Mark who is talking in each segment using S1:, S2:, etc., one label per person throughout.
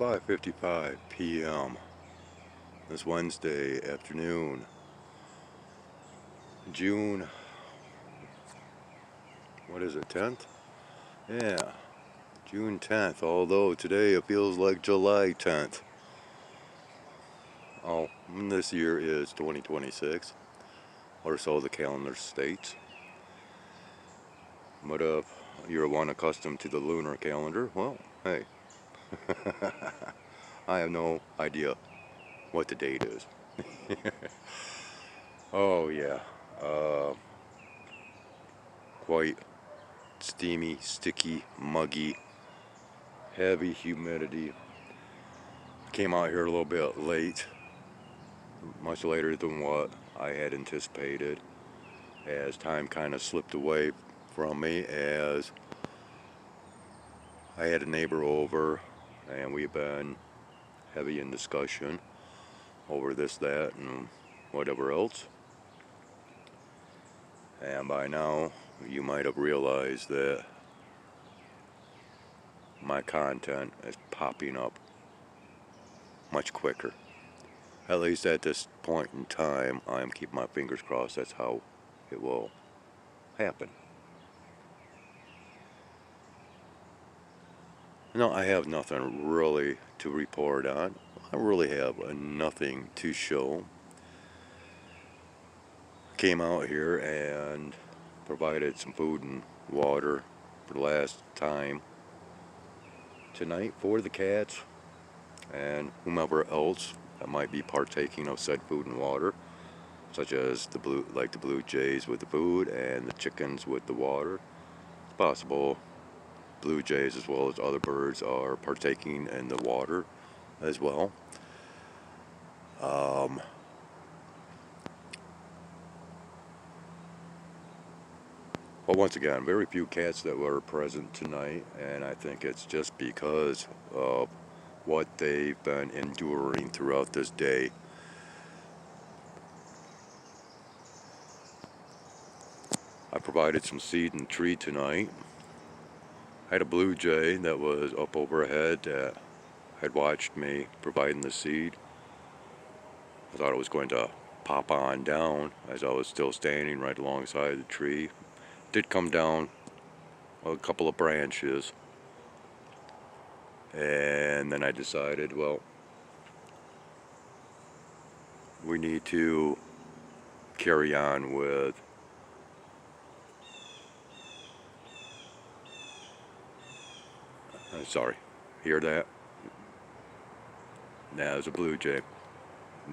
S1: 5:55 p.m. this Wednesday afternoon, June, what is it, 10th? Yeah, June 10th, although today it feels like July 10th. Oh, this year is 2026, or so the calendar states. But if you're one accustomed to the lunar calendar, well, hey, I have no idea what the date is. Oh yeah, uh, quite steamy, sticky, muggy, heavy humidity. Came out here a little bit late, much later than what I had anticipated, as time kind of slipped away from me, as I had a neighbor over and we've been heavy in discussion over this, that, and whatever else. And by now you might have realized that my content is popping up much quicker. At least at this point in time, I'm keeping my fingers crossed that's how it will happen. No, I have nothing really to report on. I really have nothing to show. Came out here and provided some food and water for the last time tonight for the cats and whomever else that might be partaking of said food and water, such as the blue jays with the food and the chickens with the water. It's possible blue jays as well as other birds are partaking in the water as well. But once again, very few cats that were present tonight, and I think it's just because of what they've been enduring throughout this day. I provided some seed and tree tonight. I had a blue jay that was up overhead that had watched me providing the seed. I thought it was going to pop on down as I was still standing right alongside the tree. Did come down a couple of branches, and then I decided, well, we need to carry on with sorry, hear that? There's a blue jay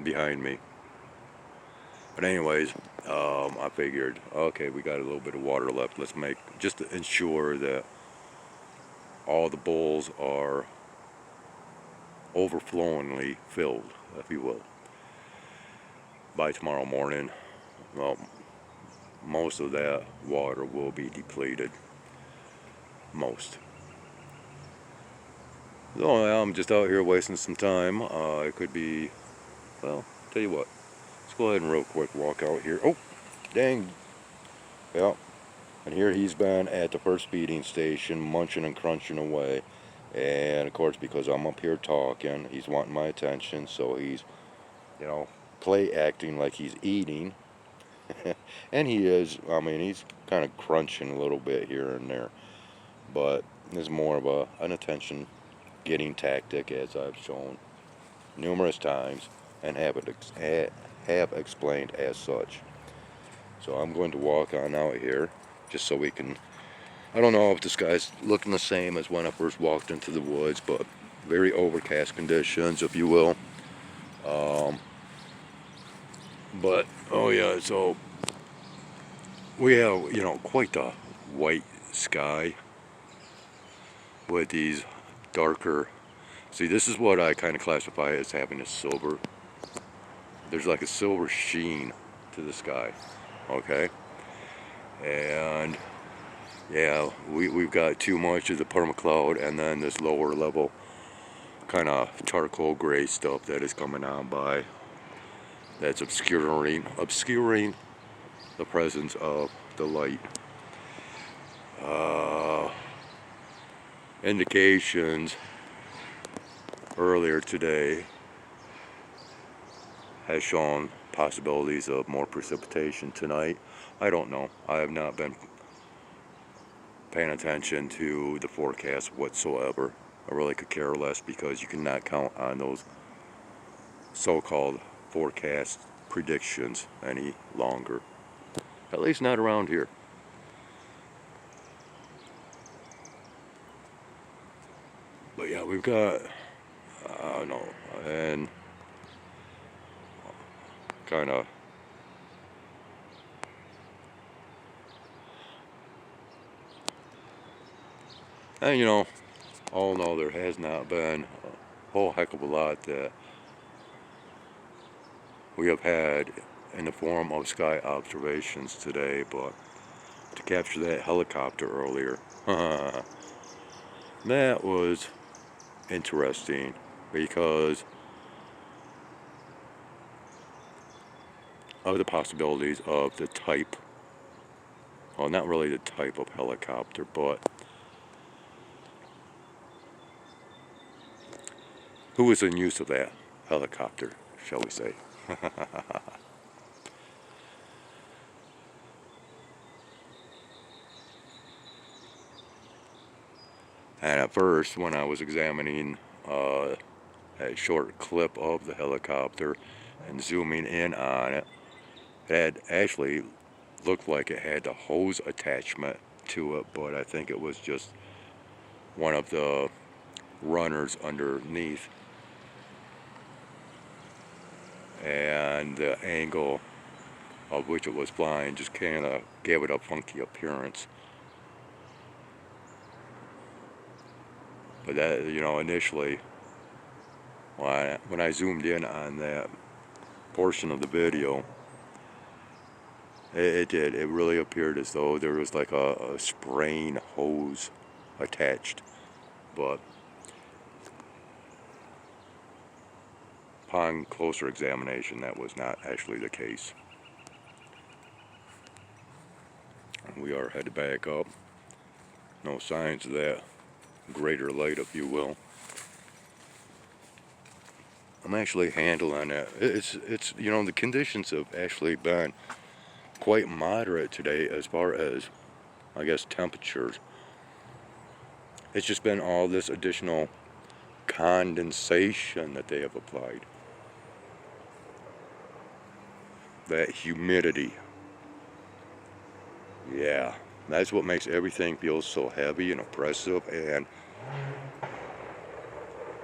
S1: behind me. But anyways, I figured, okay, we got a little bit of water left. Let's make, just to ensure that all the bowls are overflowingly filled, if you will. By tomorrow morning, well, most of that water will be depleted. Most. So I'm just out here wasting some time. It could be, well, tell you what. Let's go ahead and real quick walk out here. Oh, dang. Yeah. And here he's been at the first feeding station, munching and crunching away. And of course, because I'm up here talking, he's wanting my attention. So he's, play acting like he's eating. And he is. I mean, he's kind of crunching a little bit here and there. But it's more of an attention getting tactic, as I've shown numerous times and have explained as such. So I'm going to walk on out here just so we can, I don't know if this guy's looking the same as when I first walked into the woods, but very overcast conditions, if you will. But oh yeah, so we have, quite the white sky with these darker, see, this is what I kind of classify as having a silver. There's like a silver sheen to the sky, okay? And yeah, we've got too much of the permacloud and then this lower level kind of charcoal gray stuff that is coming on by, that's obscuring the presence of the light. Indications earlier today has shown possibilities of more precipitation tonight. I don't know. I have not been paying attention to the forecast whatsoever. I really could care less because you cannot count on those so-called forecast predictions any longer. At least not around here. But yeah, we've got, I don't know, and kind of and you know, all in all, there has not been a whole heck of a lot that we have had in the form of sky observations today, but to capture that helicopter earlier, that was interesting because of the possibilities of the type, well, not really the type of helicopter, but who was in use of that helicopter, shall we say. And at first, when I was examining a short clip of the helicopter and zooming in on it, it had actually looked like it had the hose attachment to it, but I think it was just one of the runners underneath, and the angle of which it was flying just kind of gave it a funky appearance. But that, you know, initially, when I zoomed in on that portion of the video, it really appeared as though there was like a spraying hose attached. But upon closer examination, that was not actually the case. We are headed back up. No signs of that greater light, if you will. I'm actually handling it. It's you know, the conditions have actually been quite moderate today as far as, I guess, temperatures. It's just been all this additional condensation that they have applied. That humidity. Yeah, that's what makes everything feel so heavy and oppressive, and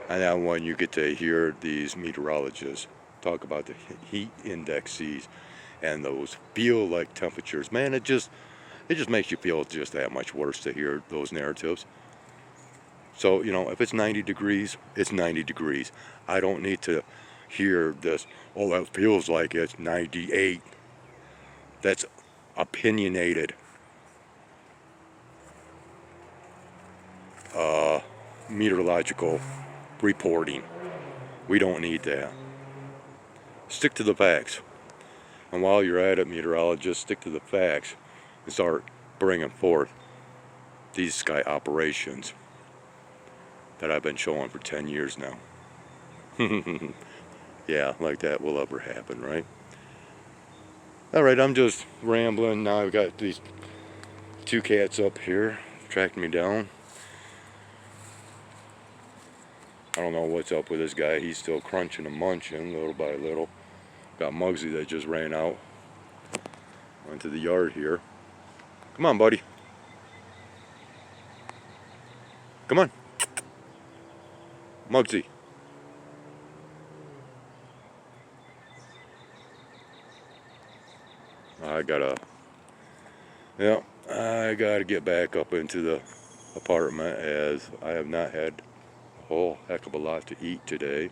S1: then when you get to hear these meteorologists talk about the heat indexes and those feel like temperatures, man, it just makes you feel just that much worse to hear those narratives. So, you know, if it's 90 degrees, it's 90 degrees. I don't need to hear this, oh, that feels like it's 98. That's opinionated meteorological reporting. We don't need that. Stick to the facts. And while you're at it, meteorologists, stick to the facts and start bringing forth these sky operations that I've been showing for 10 years now. Yeah, like that will ever happen, right? Alright, I'm just rambling. Now I've got these two cats up here tracking me down. I don't know what's up with this guy. He's still crunching and munching little by little. Got Muggsy that just ran out into the yard here. Come on, buddy. Come on. Muggsy. I gotta get back up into the apartment, as I have not had a whole heck of a lot to eat today.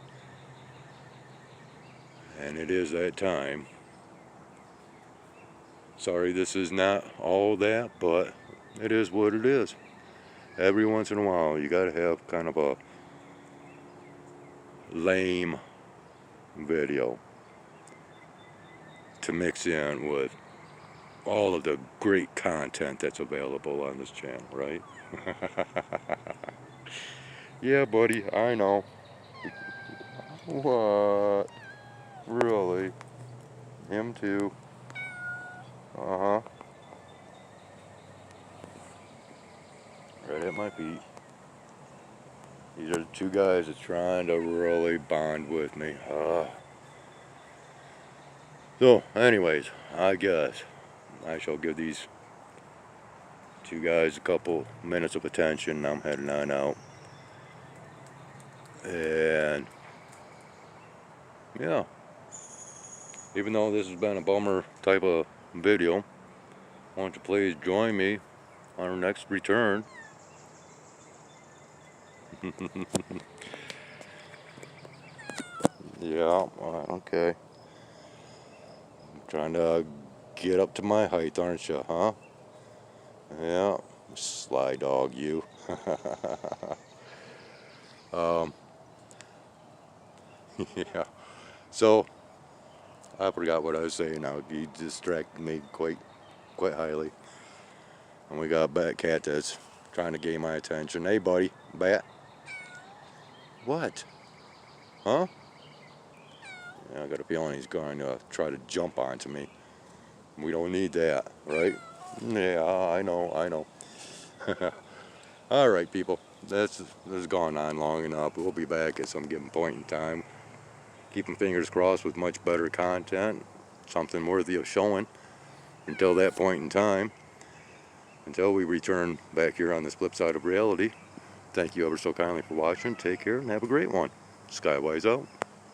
S1: And it is that time. Sorry, this is not all that, but it is what it is. Every once in a while, you gotta have kind of a lame video to mix in with all of the great content that's available on this channel, right? Yeah, buddy, I know. What? Really? Him too? Uh-huh. Right at my feet. These are the two guys that's trying to really bond with me. So, anyways, I guess I shall give these two guys a couple minutes of attention. I'm heading on out. And, yeah. Even though this has been a bummer type of video, why don't you please join me on our next return. Yeah, okay. Trying to get up to my height, aren't you, huh? Yeah, sly dog, you. Yeah. So, I forgot what I was saying now. You distracted me quite highly. And we got a bat cat that's trying to gain my attention. Hey, buddy, bat. What? Huh? Yeah, I got a feeling he's going to try to jump onto me. We don't need that, right? Yeah, I know. All right, people. This has gone on long enough. We'll be back at some given point in time. Keeping fingers crossed with much better content, something worthy of showing. Until that point in time, until we return back here on this flip side of reality, thank you ever so kindly for watching. Take care and have a great one. Skywise out.